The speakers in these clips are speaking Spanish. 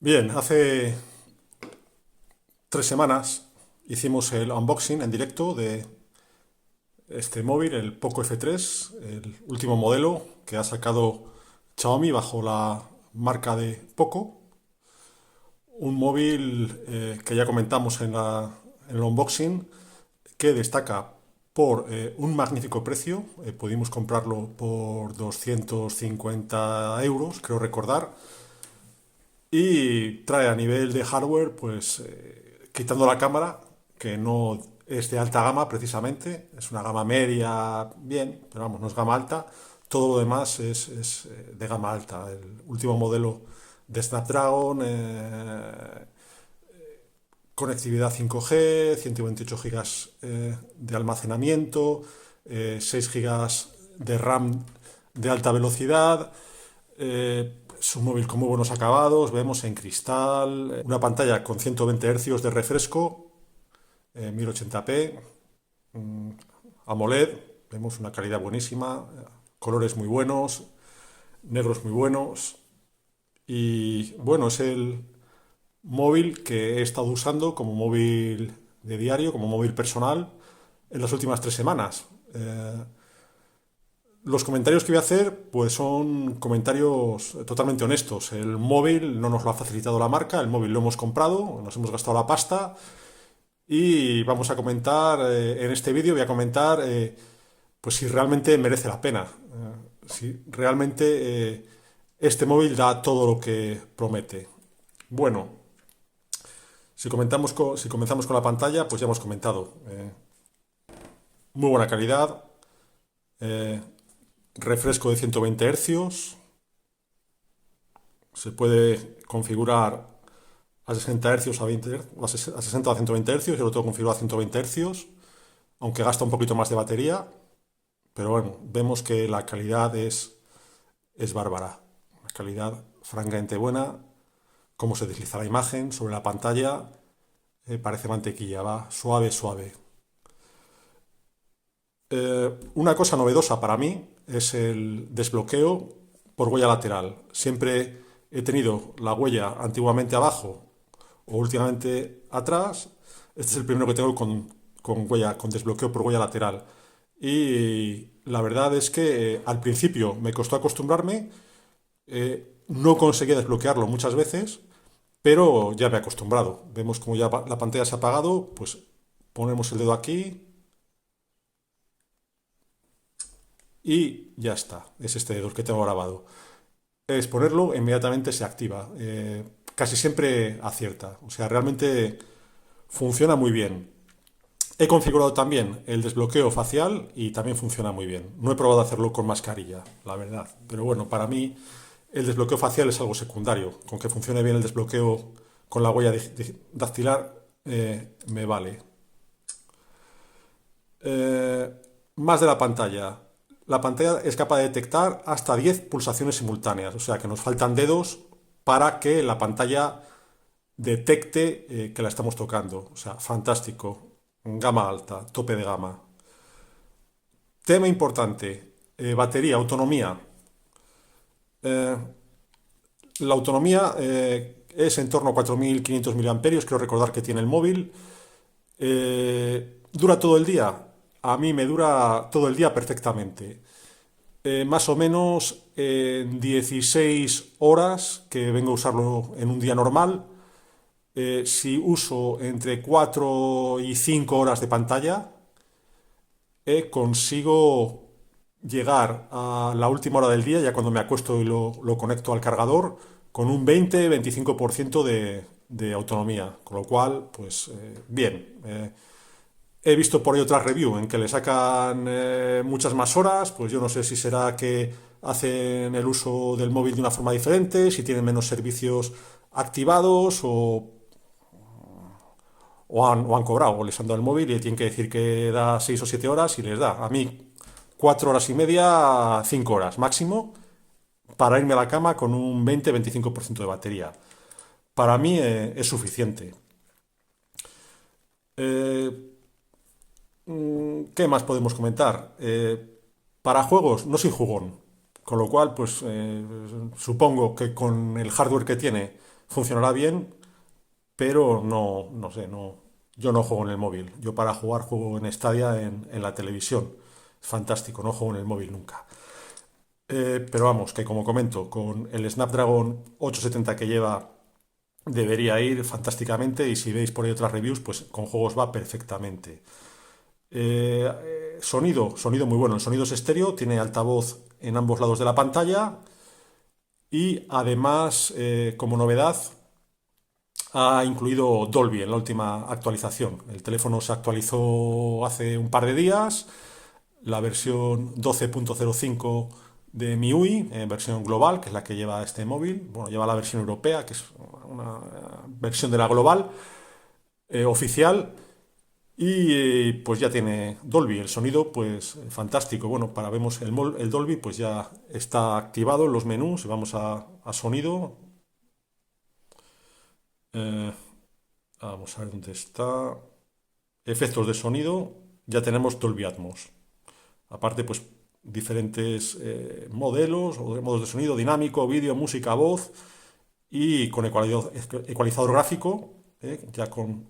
Bien, hace 3 semanas hicimos el unboxing en directo de este móvil, el Poco F3, el último modelo que ha sacado Xiaomi bajo la marca de Poco. Un móvil que ya comentamos en el unboxing, que destaca por un magnífico precio. Pudimos comprarlo por 250 euros, creo recordar. Y trae a nivel de hardware, pues quitando la cámara, que no es de alta gama precisamente, es una gama media, bien, pero vamos, no es gama alta. Todo lo demás es de gama alta. El último modelo de Snapdragon, conectividad 5G, 128 gigas de almacenamiento, 6 gigas de RAM de alta velocidad. Es un móvil con muy buenos acabados, vemos en cristal, una pantalla con 120 Hz de refresco, 1080p, AMOLED, vemos una calidad buenísima, colores muy buenos, negros muy buenos. Y bueno, es el móvil que he estado usando como móvil de diario, como móvil personal en las últimas 3 semanas. Los comentarios que voy a hacer pues son comentarios totalmente honestos. El móvil no nos lo ha facilitado la marca, el móvil lo hemos comprado, nos hemos gastado la pasta y vamos a comentar, en este vídeo voy a comentar pues si realmente merece la pena, si realmente este móvil da todo lo que promete. Bueno, si comenzamos con la pantalla, pues ya hemos comentado. Muy buena calidad, eh, refresco de 120 hercios, se puede configurar a 60 hercios, a 60 o a 120 hercios, yo lo tengo configurado a 120 hercios, aunque gasta un poquito más de batería, pero bueno, vemos que la calidad es bárbara, una calidad francamente buena, cómo se desliza la imagen sobre la pantalla, parece mantequilla, va suave, suave. Una cosa novedosa para mí es el desbloqueo por huella lateral. Siempre he tenido la huella antiguamente abajo o últimamente atrás. Este es el primero que tengo con desbloqueo por huella lateral. Y la verdad es que al principio me costó acostumbrarme, no conseguía desbloquearlo muchas veces, pero ya me he acostumbrado. Vemos como ya la pantalla se ha apagado, pues ponemos el dedo aquí y ya está. Es este dedo el que tengo grabado. Es ponerlo, inmediatamente se activa. Casi siempre acierta. O sea, realmente funciona muy bien. He configurado también el desbloqueo facial y también funciona muy bien. No he probado a hacerlo con mascarilla, la verdad. Pero bueno, para mí el desbloqueo facial es algo secundario. Con que funcione bien el desbloqueo con la huella dactilar, me vale. Eh, Más de la pantalla. La pantalla es capaz de detectar hasta 10 pulsaciones simultáneas, o sea que nos faltan dedos para que la pantalla detecte que la estamos tocando. O sea, fantástico. Gama alta, tope de gama. Tema importante, batería, autonomía. Eh, la autonomía es en torno a 4.500 miliamperios, creo recordar que tiene el móvil. ¿Dura todo el día? A mí me dura todo el día perfectamente. Más o menos en 16 horas que vengo a usarlo en un día normal. Si uso entre 4 y 5 horas de pantalla, consigo llegar a la última hora del día, ya cuando me acuesto y lo conecto al cargador, con un 20-25% de autonomía. Con lo cual, pues bien. He visto por ahí otra review en que le sacan muchas más horas, pues yo no sé si será que hacen el uso del móvil de una forma diferente, si tienen menos servicios activados o han cobrado, o les han dado el móvil y tienen que decir que da 6 o 7 horas y les da. A mí 4 horas y media, 5 horas máximo para irme a la cama con un 20-25% de batería. Para mí es suficiente. Eh, ¿Qué más podemos comentar? Para juegos no soy jugón, con lo cual, pues supongo que con el hardware que tiene funcionará bien, pero no sé, yo no juego en el móvil. Yo para jugar juego en Stadia en la televisión. Es fantástico, no juego en el móvil nunca. Pero vamos, que como comento, con el Snapdragon 870 que lleva, debería ir fantásticamente y si veis por ahí otras reviews, pues con juegos va perfectamente. Sonido muy bueno. El sonido es estéreo, tiene altavoz en ambos lados de la pantalla y además, como novedad, ha incluido Dolby en la última actualización. El teléfono se actualizó hace un par de días, la versión 12.05 de MIUI, versión global, que es la que lleva este móvil. Bueno, lleva la versión europea, que es una versión de la global oficial. Y pues ya tiene Dolby, el sonido pues fantástico. Bueno, para vemos el Dolby pues ya está activado en los menús. Vamos a sonido. Eh, Vamos a ver dónde está. Efectos de sonido. Ya tenemos Dolby Atmos. Aparte pues diferentes modelos o modos de sonido, dinámico, vídeo, música, voz y con ecualizador gráfico, ya con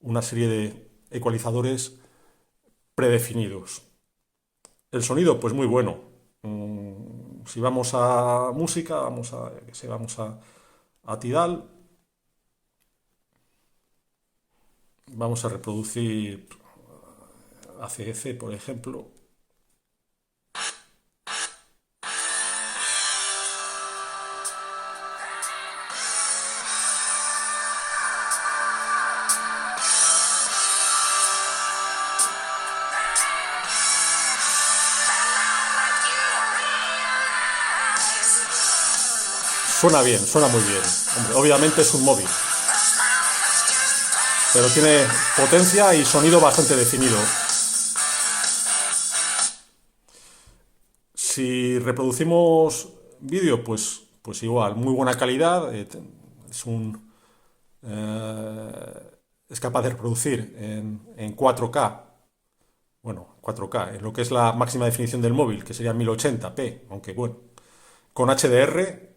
una serie de ecualizadores predefinidos. El sonido, pues muy bueno. Si vamos a música, vamos a Tidal, vamos a reproducir ACDC, por ejemplo. Suena bien, suena muy bien. Hombre, obviamente es un móvil, pero tiene potencia y sonido bastante definido. Si reproducimos vídeo, pues igual, muy buena calidad. Es un, es capaz de reproducir en 4K, bueno, 4K, en lo que es la máxima definición del móvil, que sería 1080p, aunque bueno, con HDR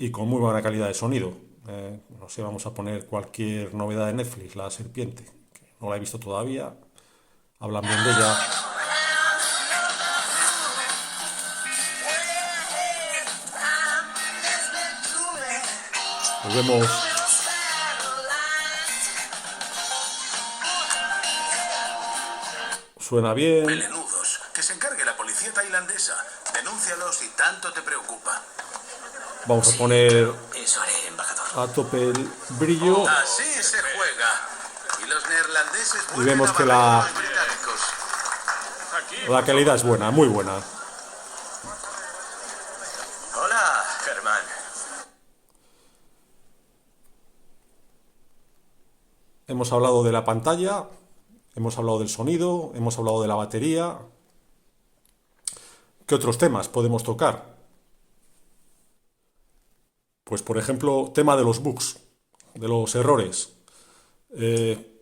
y con muy buena calidad de sonido. No sé, vamos a poner cualquier novedad de Netflix, La Serpiente, que no la he visto todavía, hablan bien de ella. Pues vemos, suena bien. Melenudos. Que se encargue la policía tailandesa. Denúncialos si tanto te preocupa. Vamos a Sí, poner claro. Eso haré, embajador. a tope el brillo Así se juega. Y los neerlandeses y vuelven vemos a que barrer a los británicos. la calidad es buena, muy buena. Hola, Germán. Hemos hablado de la pantalla, hemos hablado del sonido, hemos hablado de la batería. ¿Qué otros temas podemos tocar? Pues por ejemplo, tema de los bugs, de los errores. Eh,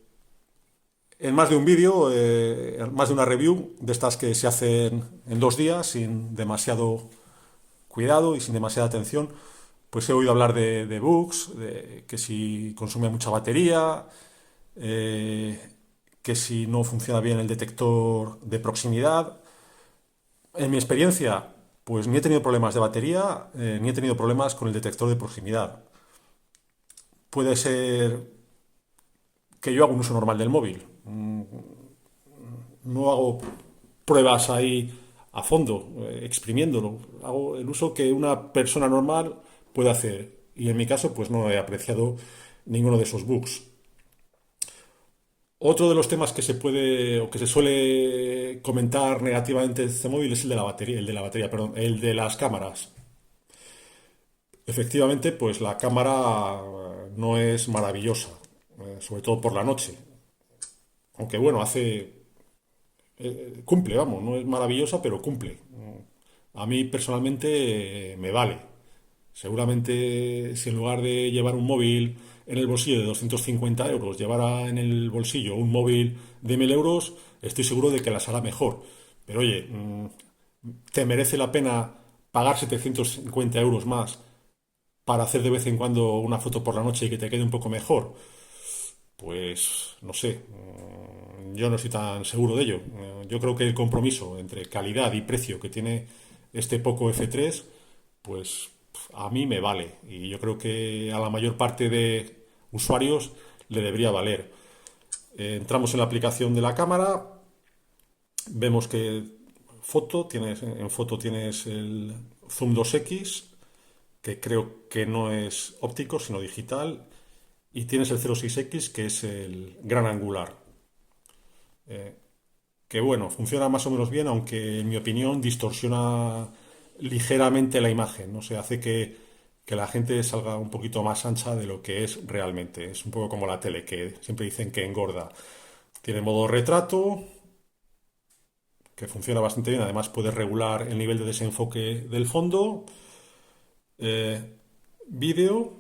en más de un vídeo, en más de una review de estas que se hacen en 2 días sin demasiado cuidado y sin demasiada atención, pues he oído hablar de bugs, de que si consume mucha batería, eh, que si no funciona bien el detector de proximidad. En mi experiencia, pues ni he tenido problemas de batería, ni he tenido problemas con el detector de proximidad. Puede ser que yo haga un uso normal del móvil. No hago pruebas ahí a fondo, exprimiéndolo. Hago el uso que una persona normal puede hacer. Y en mi caso, pues no he apreciado ninguno de esos bugs. Otro de los temas que se puede o que se suele comentar negativamente de este móvil es perdón, el de las cámaras. Efectivamente, pues la cámara no es maravillosa, sobre todo por la noche. Aunque bueno, cumple, vamos, no es maravillosa, pero cumple. A mí personalmente me vale. Seguramente si en lugar de llevar un móvil en el bolsillo de 250 euros, llevara en el bolsillo un móvil de 1000 euros, estoy seguro de que la sala mejor. Pero oye, ¿te merece la pena pagar 750 euros más para hacer de vez en cuando una foto por la noche y que te quede un poco mejor, pues no sé, yo no estoy tan seguro de ello. Yo creo que el compromiso entre calidad y precio que tiene este Poco F3, pues a mí me vale. Y yo creo que a la mayor parte de usuarios le debería valer. Entramos en la aplicación de la cámara, vemos que en foto tienes el Zoom 2X, que creo que no es óptico, sino digital, y tienes el 06X, que es el gran angular. Que bueno, funciona más o menos bien, aunque en mi opinión distorsiona ligeramente la imagen, ¿no? Se hace que la gente salga un poquito más ancha de lo que es realmente. Es un poco como la tele, que siempre dicen que engorda. Tiene modo retrato, que funciona bastante bien. Además, puedes regular el nivel de desenfoque del fondo. Eh, Vídeo,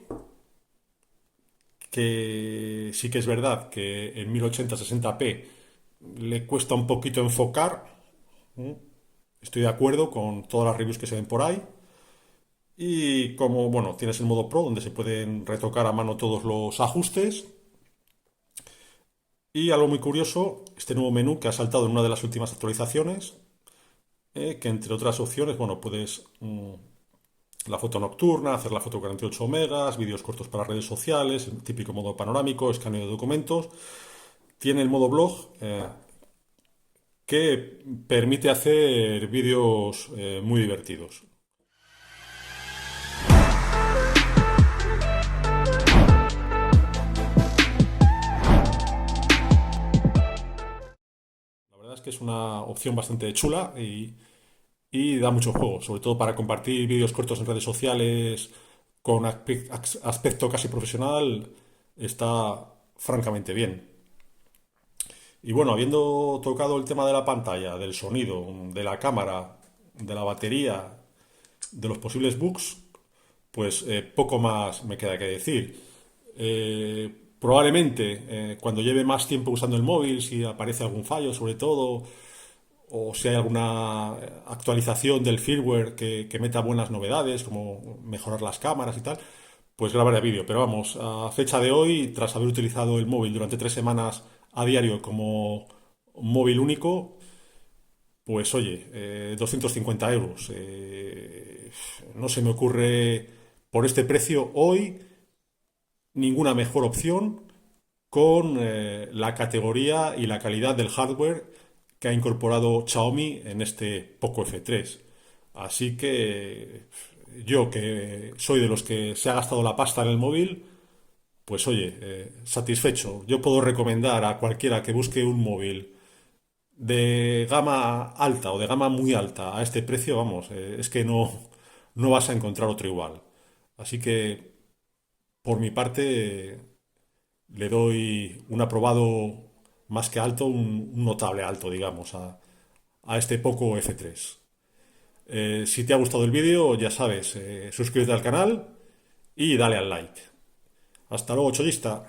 que sí que es verdad que en 1080-60p le cuesta un poquito enfocar. ¿Eh? Estoy de acuerdo con todas las reviews que se ven por ahí. Y como, bueno, tienes el modo Pro donde se pueden retocar a mano todos los ajustes. Y algo muy curioso, este nuevo menú que ha saltado en una de las últimas actualizaciones, que entre otras opciones, bueno, puedes la foto nocturna, hacer la foto 48 megas, vídeos cortos para redes sociales, el típico modo panorámico, escaneo de documentos. Tiene el modo blog, que permite hacer vídeos muy divertidos. La verdad es que es una opción bastante chula y da mucho juego, sobre todo para compartir vídeos cortos en redes sociales con aspecto casi profesional, está francamente bien. Y bueno, habiendo tocado el tema de la pantalla, del sonido, de la cámara, de la batería, de los posibles bugs, pues poco más me queda que decir. Probablemente cuando lleve más tiempo usando el móvil, si aparece algún fallo sobre todo, o si hay alguna actualización del firmware que meta buenas novedades, como mejorar las cámaras y tal, pues grabaré vídeo. Pero vamos, a fecha de hoy, tras haber utilizado el móvil durante 3 semanas a diario como móvil único, pues oye, 250 euros. No se me ocurre por este precio hoy ninguna mejor opción con la categoría y la calidad del hardware que ha incorporado Xiaomi en este Poco F3. Así que yo, que soy de los que se ha gastado la pasta en el móvil, pues oye, satisfecho. Yo puedo recomendar a cualquiera que busque un móvil de gama alta o de gama muy alta a este precio, vamos, es que no vas a encontrar otro igual. Así que, por mi parte, le doy un aprobado más que alto, un notable alto, digamos, a este Poco F3. Si te ha gustado el vídeo, ya sabes, suscríbete al canal y dale al like. Hasta luego, chollista.